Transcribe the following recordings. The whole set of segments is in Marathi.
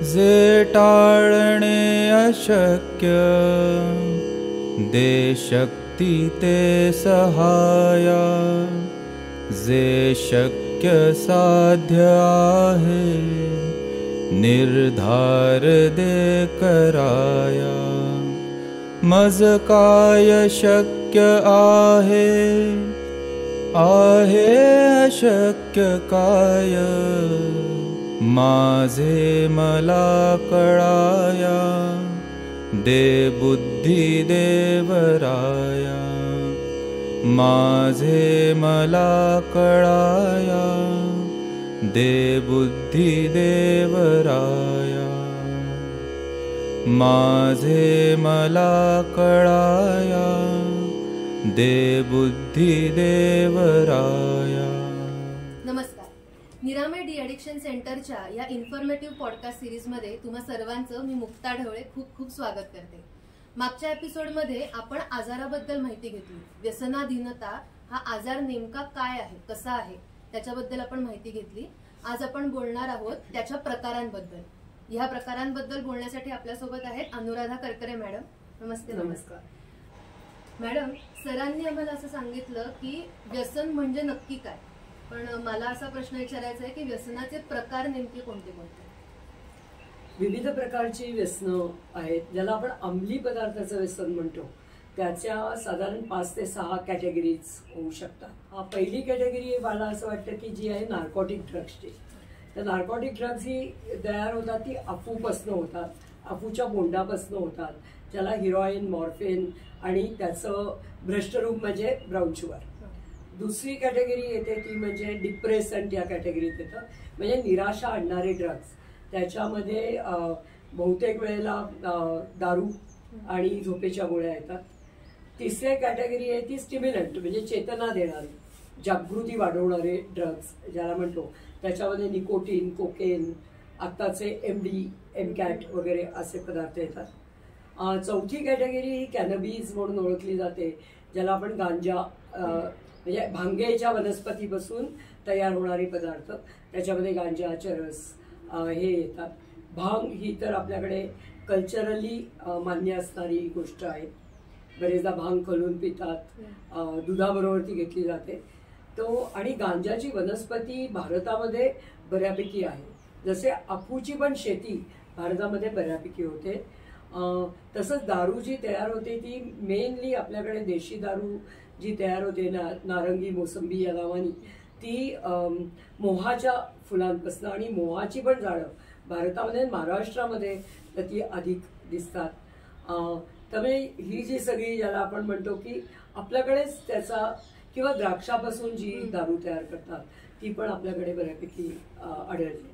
जे टाळणे अशक्य दे शक्ती ते सहाया, जे शक्य साध्य आहे निर्धार दे कराया. मज काय शक्य आहे अशक्य काय, माझे मला कळाया दे बुद्धी देवराया. माझे मला कळाया दे बुद्धी देवराया. माझे मला कळाया दे बुद्धी देवराया. नमस्कार. निरामय डी ॲडिक्शन सेंटरच्या या इन्फॉर्मेटिव्ह पॉडकास्ट सिरीजमध्ये तुम्हा सर्वांचं मी मुक्ता ढवळे खूप खूप स्वागत करते. मागच्या एपिसोडमध्ये आपण आजाराबद्दल माहिती घेतली. व्यसनाधीनता हा आजार नेमका काय आहे, कसा आहे, त्याच्याबद्दल आपण माहिती घेतली. आज आपण बोलणार आहोत त्याच्या प्रकारांबद्दल. ह्या प्रकारांबद्दल बोलण्यासाठी आपल्यासोबत आहेत अनुराधा करकरे मॅडम. नमस्ते. नमस्कार मॅडम, सरांनी आम्हाला असं सांगितलं की व्यसन म्हणजे नक्की काय, पण मला असा प्रश्न विचारायचा आहे की व्यसनाचे प्रकार नेमके कोणते कोणते? विविध प्रकारची व्यसनं आहेत, ज्याला आपण अंमली पदार्थाचं व्यसन म्हणतो. त्याच्या साधारण 5 ते 6 कॅटेगरीज होऊ शकतात. पहिली कॅटेगरी मला असं वाटतं की जी आहे नार्कोटिक ड्रग्सची. तर नार्कोटिक ड्रग्स ही तयार होतात ती अफूपासनं होतात, अफूच्या बोंडापासनं होतात, ज्याला हिरोईन, मॉर्फिन आणि त्याचं भ्रष्टरूप म्हणजे ब्राऊन शुगर. दुसरी कॅटेगरी येते ती म्हणजे डिप्रेसंट या कॅटेगरीत येतं, म्हणजे निराशा आणणारे ड्रग्स. त्याच्यामध्ये बहुतेक वेळेला दारू आणि झोपेच्या गोळ्या येतात. तिसरी कॅटेगरी आहे ती स्टिम्युलंट म्हणजे चेतना देणारे, जागृती वाढवणारे ड्रग्स ज्याला म्हणतो. त्याच्यामध्ये निकोटीन, कोकेन, आत्ताचे MD, MCAT वगैरे असे पदार्थ येतात. चौथी कॅटेगरी ही कॅनबीज म्हणून ओळखली जाते, ज्याला आपण गांजा म्हणजे भांगेच्या वनस्पतीपासून तयार होणारे पदार्थ. त्याच्यामध्ये गांजा, चरस हे येतात. भांग ही तर आपल्याकडे कल्चरली मान्य असणारी गोष्ट आहे. बरेचदा भांग कलून पितात, दुधाबरोबर ती घेतली जाते. आणि गांजाची वनस्पती भारतामध्ये बऱ्यापैकी आहे. जसे अफूची पण शेती भारतामध्ये बऱ्यापैकी होते, तसंच दारू जी तयार होते ती मेनली आपल्याकडे देशी दारू जी तयार होते नारंगी, मोसंबी या नावानी, ती मोहाच्या फुलांपासून, आणि मोहाची पण झाडं भारतामध्ये महाराष्ट्रामध्ये तर ती अधिक दिसतात. त्यामुळे ही जी सगळी ज्याला आपण म्हणतो की आपल्याकडेच त्याचा, किंवा द्राक्षापासून जी दारू तयार करतात ती पण आपल्याकडे बऱ्यापैकी आढळते.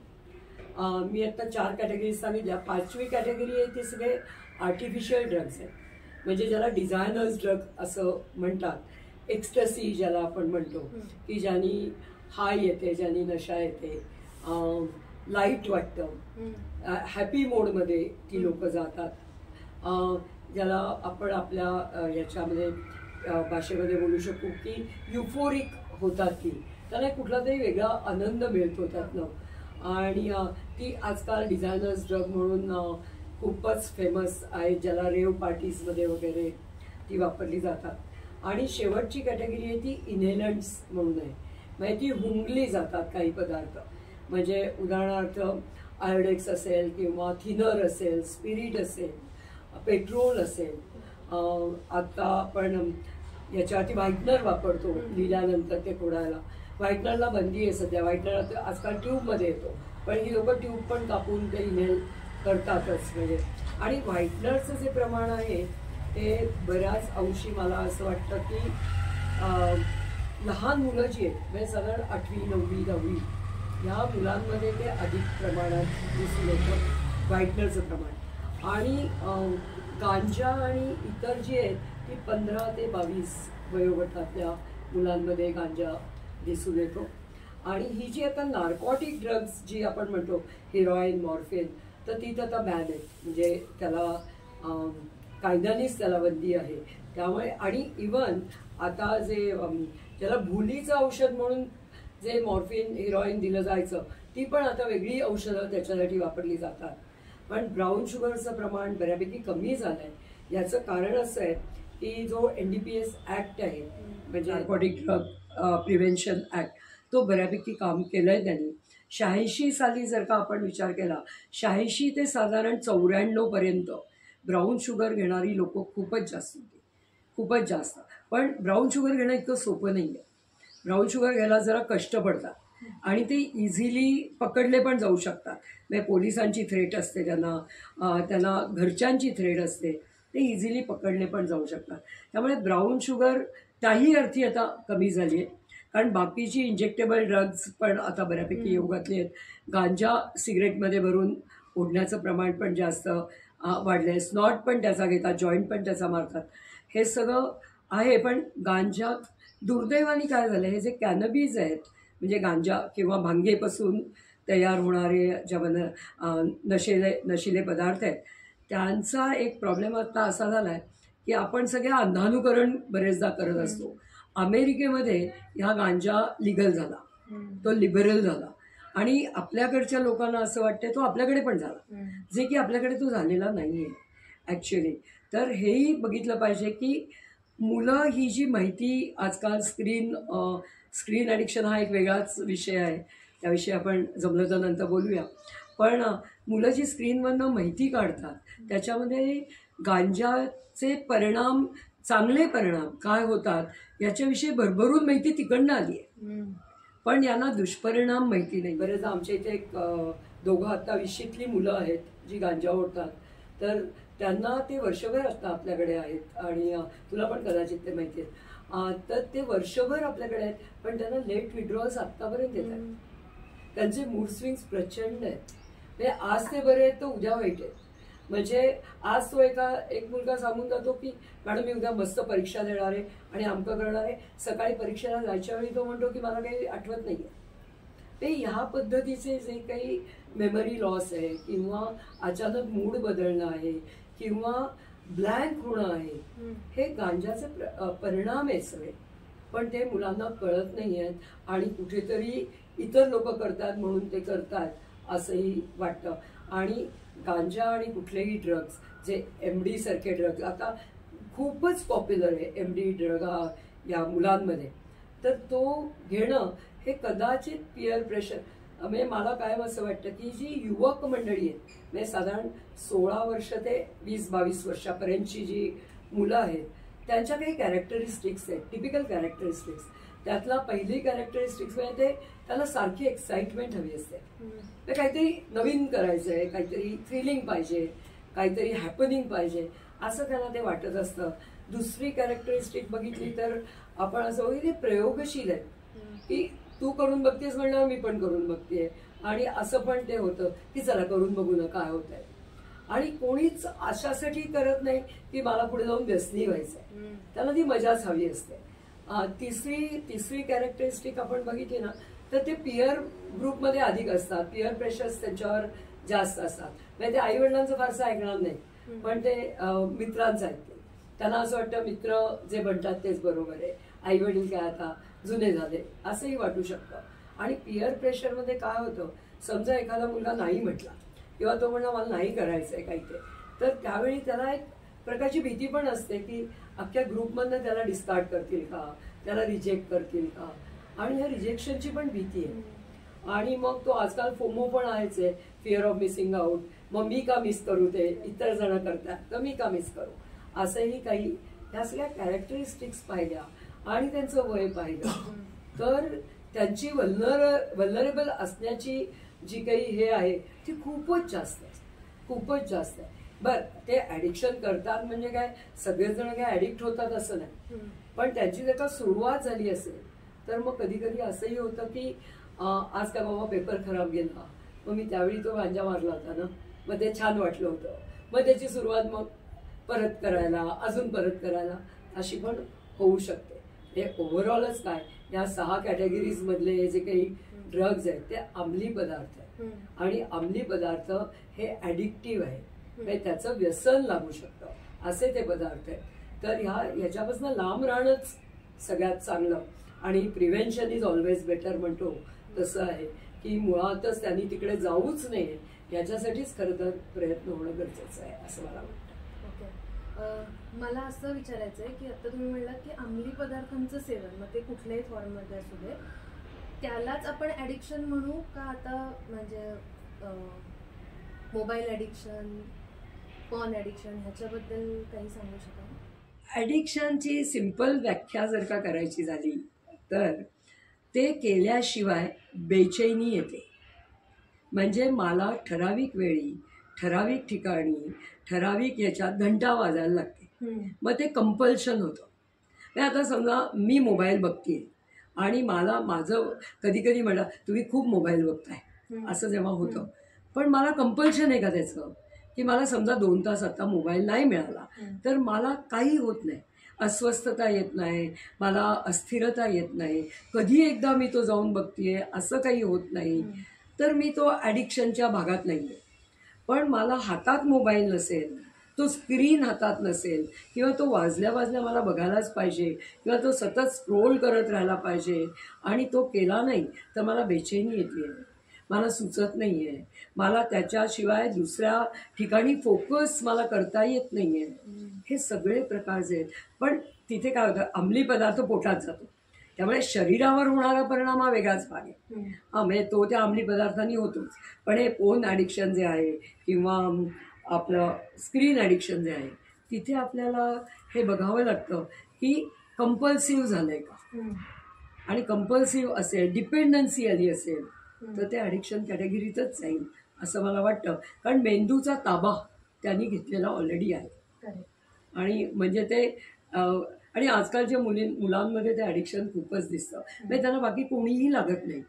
मी आता 4 कॅटेगरीज सांगितल्या. 5वी कॅटेगरी आहे ती सगळे आर्टिफिशियल ड्रग्स आहेत, म्हणजे ज्याला डिझायनर्स ड्रग असं म्हणतात. एक्स्टसी ज्याला आपण म्हणतो की ज्यानी हाय येते, ज्यानी नशा येते, लाईट वाटतं, हॅपी मोडमध्ये ती लोक जातात. ज्याला आपण आपल्या याच्यामध्ये भाषेमध्ये बोलू शकू की युफोरिक होतात ती, त्याला कुठला तरी वेगळा आनंद मिळतो त्यातनं. आणि ती आजकाल डिझायनर्स ड्रग म्हणून खूपच फेमस आहे, ज्याला रेव पार्टीजमध्ये वगैरे ती वापरली जातात. आणि शेवटची कॅटेगरी आहे ती इनहेलंट्स म्हणून आहे, म्हणजे ती हुंगली जातात काही पदार्थ. म्हणजे उदाहरणार्थ आयोडेक्स असेल, किंवा थिनर असेल, स्पिरिट असेल, पेट्रोल असेल. आता आपण याच्यावरती व्हाईटनर वापरतो लिहिल्यानंतर ते फोडायला. व्हाईटनरला बंदी आहे सध्या. व्हाईटनर आजकाल ट्यूबमध्ये येतो, पण ही लोक ट्यूब पण कापून ते इनहेल करतातच. म्हणजे आणि व्हाईटनरचं जे प्रमाण आहे ते बऱ्याच अंशी मला असं वाटतं की लहान मुलं जी आहेत, म्हणजे साधारण 8वी, 9वी, 10वी ह्या मुलांमध्ये ते अधिक प्रमाणात दिसून येतं व्हाईटनरचं प्रमाण. आणि गांजा आणि इतर जी आहेत ती 15 ते 22 वयोगटातल्या मुलांमध्ये गांजा दिसून येतो. आणि ही जी आता नार्कोटिक ड्रग्स जी आपण म्हणतो, हिरोईन, मॉर्फिन, तर ती तर आता बॅन आहे, म्हणजे त्याला कायद्यानेच त्याला बंदी आहे. त्यामुळे आणि इवन आता जे ज्याला भुलीचं औषध म्हणून जे मॉर्फिन, हिरोईन दिलं जायचं, ती पण आता वेगळी औषधं त्याच्यासाठी वापरली जातात. पण ब्राऊन शुगरचं प्रमाण बऱ्यापैकी कमी झालंय. याचं कारण असं आहे की जो NDPS ऍक्ट आहे, म्हणजे नार्कोटिक ड्रग प्रिव्हेन्शन ऍक्ट, तो बऱ्यापैकी काम केलंय त्यांनी. 86 साली जर का आपण विचार केला, 86 ते साधारण 94 पर्यंत ब्राऊन शुगर घेणारी लोक खूपच जास्त होती, खूपच जास्त. पण ब्राऊन शुगर घेणं इतकं सोपं नाही आहे. ब्राऊन शुगर घ्यायला जरा कष्ट पडतात आणि ते इझिली पकडले पण जाऊ शकतात. म्हणजे पोलिसांची थ्रेट असते त्यांना घरच्यांची थ्रेट असते, ते इझिली पकडले पण जाऊ शकतात. त्यामुळे ब्राऊन शुगर त्याही अर्थी आता कमी झाली आहे, कारण बाकीची इंजेक्टेबल ड्रग्ज पण आता बऱ्यापैकी येऊ घातली आहेत. गांजा सिगरेटमध्ये भरून ओढण्याचं प्रमाण पण जास्त वाढलं आहे. स्नॉट पण त्याचा घेतात, जॉईंट पण त्याचा मारतात, हे सगळं आहे. पण गांजा दुर्दैवाने काय झालं, हे जे कॅनबीज आहेत म्हणजे गांजा किंवा भांगेपासून तयार होणारे नशिले पदार्थ आहेत, त्यांचा एक प्रॉब्लेम आता असा झाला आहे की आपण सगळे अंधानुकरण बरेचदा करत असतो. अमेरिकेमध्ये ह्या गांजा लिगल झाला, तो लिबरल झाला आणि आपल्याकडच्या लोकांना असं वाटतं तो आपल्याकडे पण झाला, जे की आपल्याकडे तो झालेला नाही आहे ॲक्च्युली. तर हेही बघितलं पाहिजे की मुलं ही जी माहिती आजकाल स्क्रीन ॲडिक्शन हा एक वेगळाच विषय आहे, त्याविषयी आपण जमलं तर नंतर बोलूया. पण मुलं जी स्क्रीनवरनं माहिती काढतात त्याच्यामध्ये गांजाचे परिणाम, चांगले परिणाम काय होतात याच्याविषयी भरभरून माहिती तिकडनं आली आहे, पण यांना दुष्परिणाम माहिती नाही. बरेचदा आमच्या इथे एक दोघं आत्ता 20शीतली मुलं आहेत जी गांजा ओढतात, तर त्यांना ते वर्षभर आता आपल्याकडे आहेत आणि तुला पण कदाचित ते माहिती आहेत. तर ते वर्षभर आपल्याकडे आहेत, पण त्यांना लेट विड्रॉल्स आत्तापर्यंत येत आहेत. त्यांचे मूड स्विंग्स प्रचंड आहेत. म्हणजे आज ते बरे आहेत तर उद्या वाईट आहेत. म्हणजे आज तो एक मुलगा सांगून जातो की मॅडम मी उद्या मस्त परीक्षा देणार आहे आणि अमकं करणार आहे. सकाळी परीक्षेला जायच्या वेळी तो म्हणतो की मला काही आठवत नाही आहे. ते ह्या पद्धतीचे जे काही मेमरी लॉस आहे किंवा अचानक मूड बदलणं आहे किंवा ब्लँक होणं आहे, हे गांजाचे परिणाम आहेत सगळे. पण ते मुलांना कळत नाही आहेत आणि कुठेतरी इतर लोक करतात म्हणून ते करतात असंही वाटतं. आणि गांजा आणि कुठलेही ड्रग्ज जे MD सारखे ड्रग्ज आता खूपच पॉप्युलर आहे, MD ड्रग हा या मुलांमध्ये, तर तो घेणं हे कदाचित पिअर प्रेशर. म्हणजे मला कायम असं वाटतं की जी युवक मंडळी आहेत, म्हणजे साधारण 16 वर्ष ते 20-22 वर्षापर्यंतची जी मुलं आहेत, त्यांच्या काही कॅरेक्टरिस्टिक्स आहेत, टिपिकल कॅरेक्टरिस्टिक्स. त्यातला पहिली कॅरेक्टरिस्टिक्स म्हणजे त्यांना सारखी एक्साइटमेंट हवी असते. तर काहीतरी नवीन करायचं आहे, काहीतरी थ्रिलिंग पाहिजे, काहीतरी हॅपनिंग पाहिजे, असं त्यांना ते वाटत असतं. दुसरी कॅरेक्टरिस्टिक बघितली तर आपण असं बघू ते प्रयोगशील आहे की तू करून बघतेस म्हणल्यावर मी पण करून बघतेय, आणि असं पण ते होतं की चला करून बघू ना काय होत आहे. आणि कोणीच अशासाठी करत नाही की मला पुढे जाऊन व्यसनी व्हायचंय, त्याला ती मजाच हवी असते. तिसरी कॅरेक्टरिस्टिक आपण बघितली ना तर ते पिअर ग्रुपमध्ये अधिक असतात, पिअर प्रेशर्स त्यांच्यावर जास्त असतात. म्हणजे ते आई वडिलांचं फारसं ऐकणार नाही, पण ते मित्रांचं ऐकते. त्यांना असं वाटतं मित्र जे म्हणतात तेच बरोबर आहे, आई वडील काय आता जुने झाले असंही वाटू शकतं. आणि पिअर प्रेशरमध्ये काय होतं, समजा एखादा मुलगा नाही म्हटला किंवा तो म्हणला मला नाही करायचंय काही ते, तर त्यावेळी त्याला एक प्रकारची भीती पण असते की अख्ख्या ग्रुपमधनं त्याला डिस्कार्ड करतील का, त्याला रिजेक्ट करतील का, आणि ह्या रिजेक्शनची पण भीती आहे. आणि मग तो आजकाल फोमो पण आहेच आहे, फिअर ऑफ मिसिंग आउट. मग मी का मिस करू, ते इतर जण करतात तर मी का मिस करू, असंही काही. ह्या सगळ्या कॅरेक्टरिस्टिक्स पाहिल्या आणि त्यांचं वय पाहिलं तर त्यांची वल्नरेबल असण्याची जी काही हे आहे ती खूपच जास्त आहे, खूपच जास्त आहे. बरं, ते ॲडिक्शन करतात म्हणजे काय सगळेजण काय ॲडिक्ट होतात असं नाही, पण त्यांची जर का सुरुवात झाली असेल तर मग कधी कधी असंही होतं की आज का बाबा पेपर खराब गेला, मग मी त्यावेळी तो गांजा मारला होता ना, मग ते छान वाटलं होतं, मग त्याची सुरुवात मग परत करायला, अजून परत करायला, अशी पण होऊ शकते. हे ओव्हरऑलच काय, या 6 कॅटेगरीज मधले जे काही ड्रग्ज आहेत ते अंमली पदार्थ आहेत, आणि अंमली पदार्थ हे ॲडिक्टिव्ह आहे, म्हणजे त्याचं व्यसन लागू शकतं असे ते पदार्थ आहेत. तर ह्याच्यापासून लांब राहणंच सगळ्यात चांगलं, आणि प्रिव्हेन्शन इज ऑलवेज बेटर म्हणतो तसं आहे की मुळातच त्यांनी तिकडे जाऊच नये, याच्यासाठीच खरं तर प्रयत्न होणं गरजेचं आहे असं मला वाटतं. ओके. मला असं विचारायचं आहे की आता तुम्ही म्हणलात की अंमली पदार्थांचं सेवन, मग ते कुठल्याही फॉर्ममध्ये असू दे, त्यालाच आपण ॲडिक्शन म्हणू का आता म्हणजे मोबाईल ॲडिक्शन, पॉर्न ॲडिक्शन ह्याच्याबद्दल काही सांगू शकाल? ॲडिक्शनची सिंपल व्याख्या जर का करायची झाली तर ते केल्याशिवाय बेचैनी येते. म्हणजे मला ठराविक वेळी, ठराविक ठिकाणी, ठराविक याच्यात घंटा वाजायला लागते. मग ते कंपल्शन होतं. म्हणजे आता समजा मी मोबाईल बघते आणि मला माझं कधी कधी म्हणलं तुम्ही खूप मोबाईल बघताय असं जेव्हा होतं, पण मला कंपल्शन आहे का त्याचं, की मला समजा 2 तास आता मोबाईल नाही मिळाला तर मला काही होत नाही, अस्वस्थता येत नाही, मला अस्थिरता येत नाही, कधी एकदा मी तो जाऊन बघतेय असं काही होत नाही, तर मी तो ॲडिक्शनच्या भागात नाही आहे. पण मला हातात मोबाईल नसेल, तो स्क्रीन हातात नसेल किंवा तो वाजल्या वाजल्या मला बघायलाच पाहिजे किंवा तो सतत स्क्रोल करत राहायला पाहिजे आणि तो केला नाही तर मला बेचैनी येते, मला सुचत नाही आहे, मला त्याच्याशिवाय दुसऱ्या ठिकाणी फोकस मला करता येत नाही आहे. हे सगळे प्रकार जे आहेत. पण तिथे काय होतं, अंमली पदार्थ पोटात जातो, त्यामुळे शरीरावर होणारा परिणाम हा वेगळाच भाग आहे. म्हणजे तो त्या अंमली पदार्थांनी होतोच, पण हे फोन ॲडिक्शन जे आहे किंवा आपलं स्क्रीन ॲडिक्शन जे आहे तिथे आपल्याला हे बघावं लागतं की कंपल्सिव्ह झालं आहे का, आणि कंपल्सिव्ह असेल, डिपेंडन्सी आली असेल तर ते ॲडिक्शन कॅटेगरीतच जाईल असं मला वाटतं. कारण मेंदूचा ताबा त्यांनी घेतलेला ऑलरेडी आहे. आणि म्हणजे ते आणि आजकालच्या मुलांमध्ये ते ॲडिक्शन खूपच दिसतं. म्हणजे त्यांना बाकी कोणीही लागत नाही,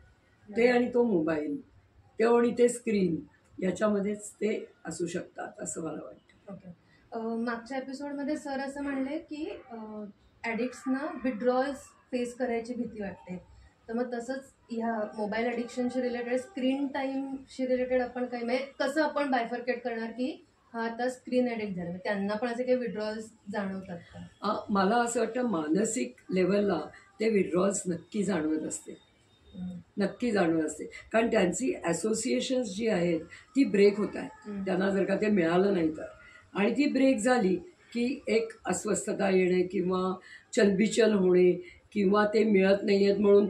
ते आणि तो मोबाईल, ते आणि ते स्क्रीन, याच्यामध्येच ते असू शकतात असं मला वाटतं. ओके. मागच्या एपिसोडमध्ये सर असं म्हणले की ॲडिक्ट्सना विड्रॉल्स फेस करायची भीती वाटते, तर मग तसंच ह्या मोबाईल ॲडिक्शनशी रिलेटेड, स्क्रीन टाईमशी रिलेटेड आपण काही म्हणजे कसं आपण बायफर्केट करणार की हा आता स्क्रीन ॲडिक्ट झाला, त्यांना पण असे काही विड्रॉल्स जाणवतात का? मला असं वाटतं मानसिक लेवलला ते विड्रॉल्स नक्की जाणवत असते, नक्की जाणवत असते. कारण त्यांची ॲसोसिएशन्स जी आहेत ती ब्रेक होत आहेत त्यांना, जर का ते मिळालं नाही तर. आणि ती ब्रेक झाली की एक अस्वस्थता येणे किंवा चलबिचल होणे किंवा ते मिळत नाही आहेत म्हणून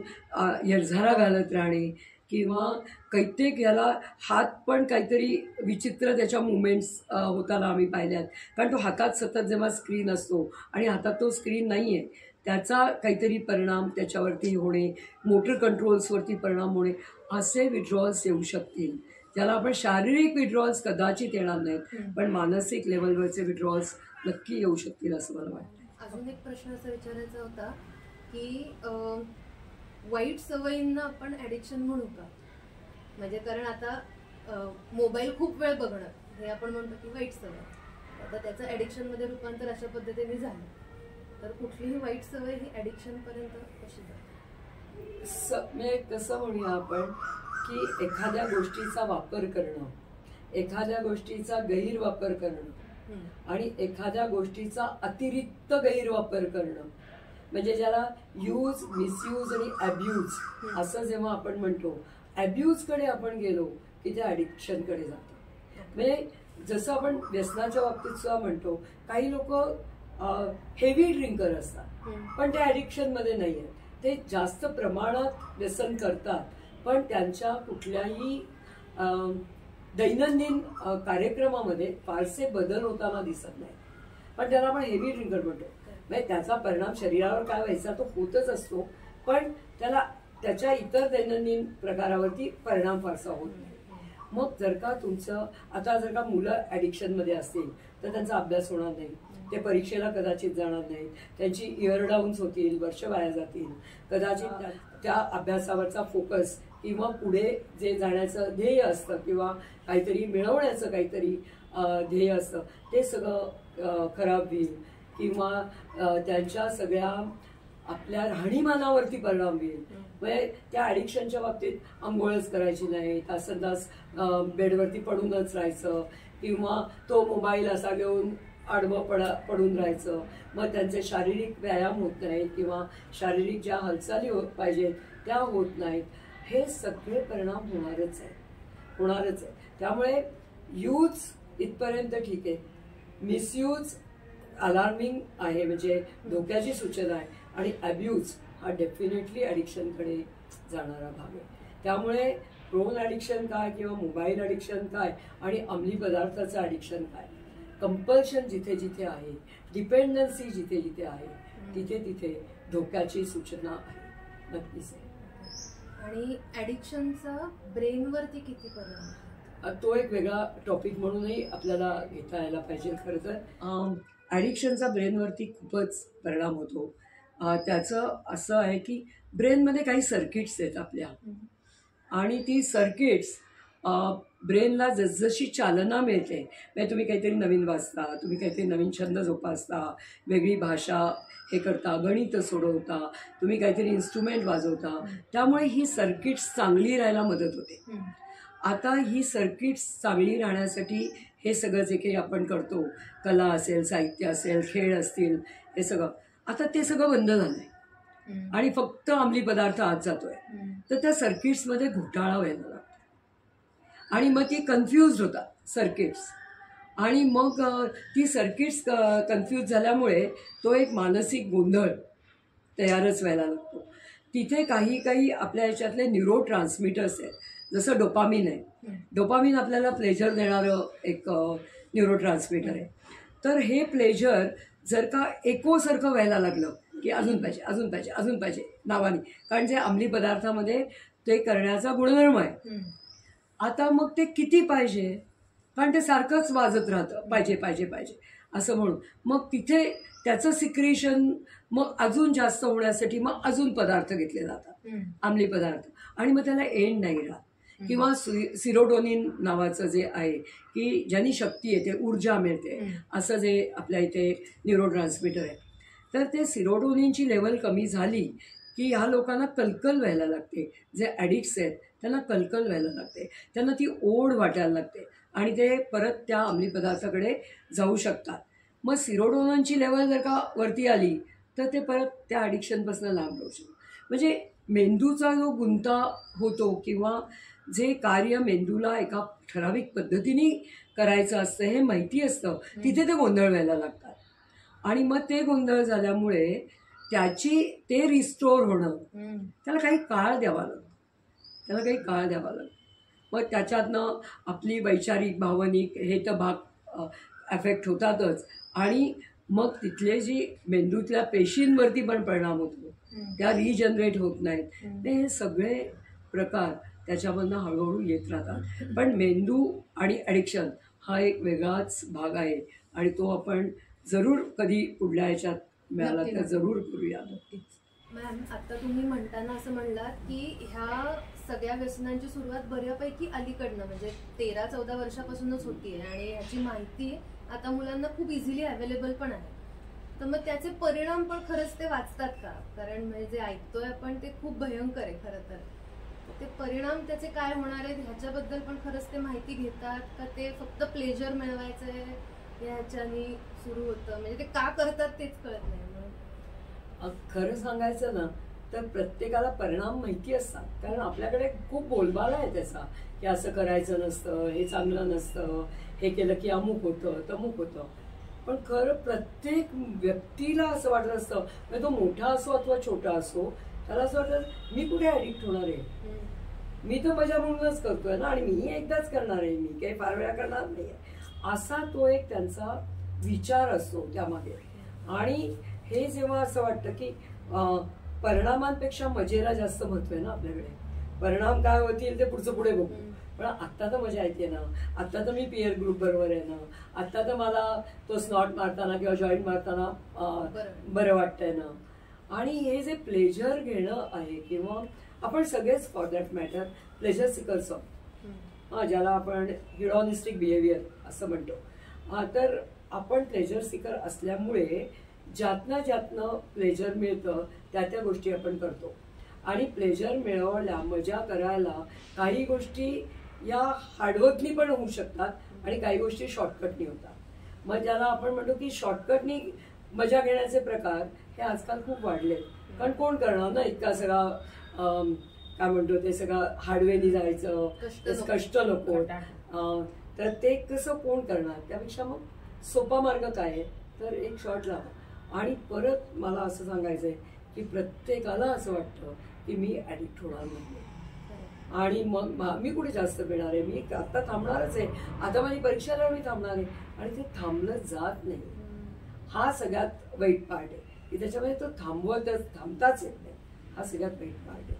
यरझारा घालत राहणे किंवा कैत्येक याला हात पण काहीतरी विचित्र त्याच्या मुवमेंट्स होताना आम्ही पाहिल्यात. कारण तो हातात सतत जेव्हा स्क्रीन असतो आणि हातात तो स्क्रीन नाही आहे, त्याचा काहीतरी परिणाम त्याच्यावरती होणे, मोटर कंट्रोल्सवरती परिणाम होणे, असे विड्रॉल्स येऊ शकतील. ज्याला आपण शारीरिक विड्रॉल्स कदाचित येणार नाहीत, पण मानसिक लेवलवरचे विड्रॉल्स नक्की येऊ शकतील असं मला वाटतं. अजून एक प्रश्न असा विचारायचा होता की वाईट सवयींना आपण ॲडिक्शन म्हणू का? म्हणजे कारण आता मोबाईल खूप वेळ बघणं हे आपण म्हणतो की वाईट सवय, आता त्याचं ॲडिक्शनमध्ये रूपांतर अशा पद्धतीने झालं, तर कुठलीही वाईट सवय ही ॲडिक्शनपर्यंत कशी जाते? म्हणजे कसं म्हणूया आपण की एखाद्या गोष्टीचा वापर करणं, एखाद्या गोष्टीचा गैरवापर करणं आणि एखाद्या गोष्टीचा अतिरिक्त गैरवापर करणं, म्हणजे ज्याला यूज, मिसयूज आणि ॲब्यूज असं जेव्हा आपण म्हणतो, ॲब्यूजकडे आपण गेलो की ते ॲडिक्शनकडे जातं. म्हणजे जसं आपण व्यसनाच्या बाबतीत सुद्धा म्हणतो, काही लोक हेवी ड्रिंकर असतात पण ते ॲडिक्शनमध्ये नाही आहेत, ते जास्त प्रमाणात व्यसन करतात पण त्यांच्या कुठल्याही दैनंदिन कार्यक्रमामध्ये फारसे बदल होताना दिसत नाही, पण त्याला आपण हेवी ड्रिंकर म्हणतो. म्हणजे त्याचा परिणाम शरीरावर काय व्हायचा तो होतच असतो, पण त्याला त्याच्या इतर दैनंदिन प्रकारावरती परिणाम फारसा होत नाही. मग जर का तुमचं आता जर का मुलं ॲडिक्शनमध्ये असतील तर त्यांचा अभ्यास होणार नाही, ते परीक्षेला कदाचित जाणार नाहीत, त्यांची इयर डाऊन्स होतील, वर्ष वाया जातील, कदाचित त्या अभ्यासावरचा फोकस किंवा पुढे जे जाण्याचं ध्येय असतं किंवा काहीतरी मिळवण्याचं काहीतरी ध्येय असतं ते सगळं खराब होईल किंवा त्यांच्या सगळ्या आपल्या राहणीमानावरती परिणाम होईल. म्हणजे त्या ॲडिक्शनच्या बाबतीत आंघोळच करायची नाही, तासन तास बेडवरती पडूनच राहायचं किंवा तो मोबाईल असा घेऊन आडवं पडून राहायचं, मग त्यांचे शारीरिक व्यायाम होत नाहीत किंवा शारीरिक ज्या हालचाली होत पाहिजेत त्या होत नाहीत. हे सगळे परिणाम होणारच आहे. त्यामुळे यूज इथपर्यंत ठीक आहे, मिसयूज अलार्मिंग आहे, म्हणजे धोक्याची सूचना आहे, आणि अब्यूज हा डेफिनेटली ॲडिक्शनकडे जाणारा भाग आहे. त्यामुळे फोन ॲडिक्शन काय किंवा मोबाईल ॲडिक्शन काय आणि अंमली पदार्थाचं ॲडिक्शन काय, कंपल्शन जिथे जिथे आहे, डिपेंडन्सी जिथे जिथे आहे, तिथे तिथे धोक्याची सूचना आहे, नक्कीच आहे. आणि ॲडिक्शनचा ब्रेनवरती किती परिणाम? तो एक वेगळा टॉपिक म्हणूनही आपल्याला घेता यायला पाहिजे. खरं तर ॲडिक्शनचा ब्रेनवरती खूपच परिणाम होतो. त्याचं असं आहे की ब्रेनमध्ये काही सर्किट्स आहेत आपल्या, आणि ती सर्किट्स ब्रेनला जसजशी चालना मिळते, म्हणजे तुम्ही काहीतरी नवीन वाचता, तुम्ही काहीतरी नवीन छंद जोपासता, वेगळी भाषा हे करता, गणित सोडवता, तुम्ही काहीतरी इन्स्ट्रुमेंट वाजवता, त्यामुळे ही सर्किट्स चांगली राहायला मदत होते. आता ही सर्किट्स चांगली राहण्यासाठी हे सगळं जे काही आपण करतो, कला असेल, साहित्य असेल, खेळ असतील, हे सगळं आता ते सगळं बंद झालं आहे आणि फक्त अंमली पदार्थ आत जातोय, तर त्या सर्किट्समध्ये घोटाळा व्हायला लागतो आणि मग ती कन्फ्यूज होतात सर्किट्स, आणि मग ती सर्किट्स कन्फ्यूज झाल्यामुळे तो एक मानसिक गोंधळ तयारच व्हायला लागतो. तिथे काही आपल्या ह्याच्यातले न्यूरो ट्रान्समिटर्स आहेत, जसं डोपामिन आहे. डोपामिन आपल्याला प्लेजर देणारं एक न्यूरो ट्रान्समिटर आहे. तर हे प्लेजर जर का एकोसारखं व्हायला लागलं की अजून पाहिजे अजून पाहिजे अजून पाहिजे नावाने, कारण जे अंमली पदार्थामध्ये ते करण्याचा गुणधर्म आहे. आता मग ते किती पाहिजे, कारण ते सारखंच वाजत राहतं, पाहिजे पाहिजे पाहिजे असं म्हणून. मग तिथे त्याचं सिक्रेशन मग अजून जास्त होण्यासाठी मग अजून पदार्थ घेतले जातात, अंमली पदार्थ, आणि मग त्याला एंड नाही राहत. किंवा सिरोटोनिन नावाचं जे आहे की ज्यांनी शक्ती येते, ऊर्जा मिळते, असं जे आपल्या इथे न्यूरो ट्रान्समिटर आहे. तर ते सिरोटोनिनची लेवल कमी झाली की ह्या लोकांना कलकल व्हायला लागते. जे ॲडिक्ट्स आहेत त्यांना कलकल व्हायला लागते, त्यांना ती ओढ वाटायला लागते आणि ते परत त्या अंमली पदार्थाकडे जाऊ शकतात. मग सिरोटोनिनची लेवल जर का वरती आली तर ते परत त्या ॲडिक्शनपासून लांब राहू शकतात. म्हणजे मेंदूचा जो गुंता होतो किंवा जे कार्य मेंदूला एका ठराविक पद्धतीने करायचं असतं हे माहिती असतं, तिथे ते गोंधळ व्हायला लागतात. आणि मग ते गोंधळ झाल्यामुळे ते रिस्टोर होणं त्याला काही काळ द्यावा लागतो. मग त्याच्यातनं आपली वैचारिक, भावनिक हे तर भाग अफेक्ट होतातच, आणि मग तिथले जी मेंदूतल्या पेशींवरती पण परिणाम होतो, त्या रिजनरेट होत नाहीत. हे सगळे प्रकार त्याच्यामधनं हळूहळू येत राहतात. पण मेंदू आणि ॲडिक्शन हा एक वेगळाच भाग आहे, आणि तो आपण जरूर कधी पुढल्या ह्याच्यात मिळाला तर जरूर करूया. मॅम, आता तुम्ही म्हणताना असं म्हणलात की ह्या सगळ्या व्यसनांची सुरुवात बऱ्यापैकी अलीकडनं म्हणजे 13-14 वर्षापासूनच होतीये, आणि ह्याची माहिती आता मुलांना खूप इझिली अवेलेबल पण आहे. तर मग त्याचे परिणाम पण खरंच ते वाचतात का? कारण म्हणजे जे ऐकतोय आपण ते खूप भयंकर आहे खरं तर. ते परिणाम त्याचे काय होणार आहेत ह्याच्याबद्दल पण खरंच ते माहिती घेतात का? ते फक्त प्लेजर मिळवायचंय ह्याच्यानी सुरू होतं, म्हणजे ते का करतात तेच कळत नाही. खरं सांगायचं ना तर प्रत्येकाला परिणाम माहिती असतात, कारण आपल्याकडे खूप बोलबाला आहे त्याचा की असं करायचं नसतं, हे चांगलं नसतं, हे केलं की अमुक होतं तमुक होतं. पण खरं प्रत्येक व्यक्तीला असं वाटत असतं, म्हणजे तो मोठा असो अथवा छोटा असो, त्याला असं वाटतं मी कुठे ॲडिक्ट होणार आहे, मी तर मजा म्हणूनच करतोय ना, आणि मी एकदाच करणार आहे, मी काही फार वेळा करणार नाही आहे, असा तो एक त्यांचा विचार असतो त्यामागे. आणि हे जेव्हा असं वाटतं की परिणामांपेक्षा मजेला जास्त महत्व आहे ना आपल्याकडे, परिणाम काय होतील ते पुढचं पुढे बघू, पण आत्ता तर मजा येते ना, आत्ता तर मी पिअर ग्रुप बरोबर आहे ना, आत्ता तर मला तो स्नॉट मारताना किंवा जॉईंट मारताना बरं वाटतंय ना. आणि हे जे प्लेजर घेणं आहे, किंवा आपण सगळेच for that matter pleasure seekers आहोत, ज्याला आपण हिडॉनिस्टिक बिहेवियर असं म्हणतो. तर आपण प्लेजर सिकर असल्यामुळे ज्यातनं प्लेजर मिळतं त्या गोष्टी आपण करतो. आणि प्लेजर मिळवायला, मजा करायला काही गोष्टी या हार्डवर्कनी पण होऊ शकतात आणि काही गोष्टी शॉर्टकटनी होतात. मग ज्याला आपण म्हणतो की शॉर्टकटनी मजा घेण्याचे प्रकार हे आजकाल खूप वाढले, कारण कोण करणार ना इतका सगळा काय म्हणतो ते सगळं हाडवेनी जायचं, कष्ट नको. तर ते कसं कोण करणार? त्यापेक्षा मग सोपा मार्ग काय आहे तर एक शॉट लावा. आणि परत मला असं सांगायचंय की प्रत्येकाला असं वाटतं की मी ऍडिक्ट होणार नाही आणि मग मी कुठे जास्त पिणार आहे, मी आता थांबणारच आहे, आता माझी परीक्षाला मी थांबणार आहे. आणि ते थांबलं जात नाही. हा सगळ्यात वाईट पार्ट आहे की त्याच्यामध्ये तो थांबताच येत नाही. हा सगळ्यात वाईट पार्ट आहे.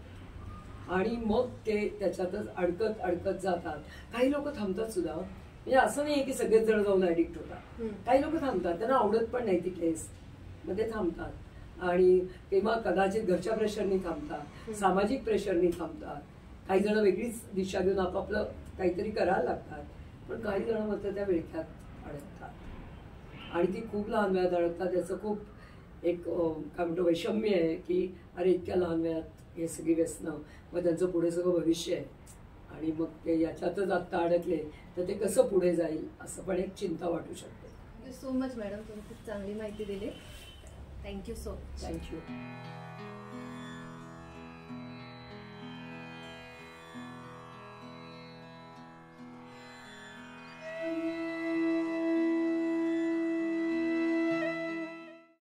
आणि मग ते त्याच्यातच अडकत जातात. काही लोक थांबतात सुद्धा. म्हणजे असं नाही की सगळेच जण जाऊन ऍडिक्ट होतात. काही लोक थांबतात, त्यांना आवडत पण नाही ती टेस्ट, मग ते थांबतात. आणि किंवा कदाचित घरच्या प्रेशरनी थांबतात, सामाजिक प्रेशरनी थांबतात. काही जण वेगळीच दिशा घेऊन आपापलं काहीतरी करायला लागतात. पण काही जण मात्र त्या विळख्यात अडकतात आणि ती खूप लहान वयात अडकतात. त्याचं खूप एक काय म्हणतो वैषम्य आहे की अरे इतक्या लहान वयात हे सगळी व्यसनं, मग त्यांचं पुढे सगळं भविष्य आहे आणि मग ते याच्यातच आत्ता अडकले तर ते कसं पुढे जाईल असं पण एक चिंता वाटू शकते. थँक्यू सो मच मॅडम, तुम्ही खूप चांगली माहिती दिली. Thank you so much. थँक्यू.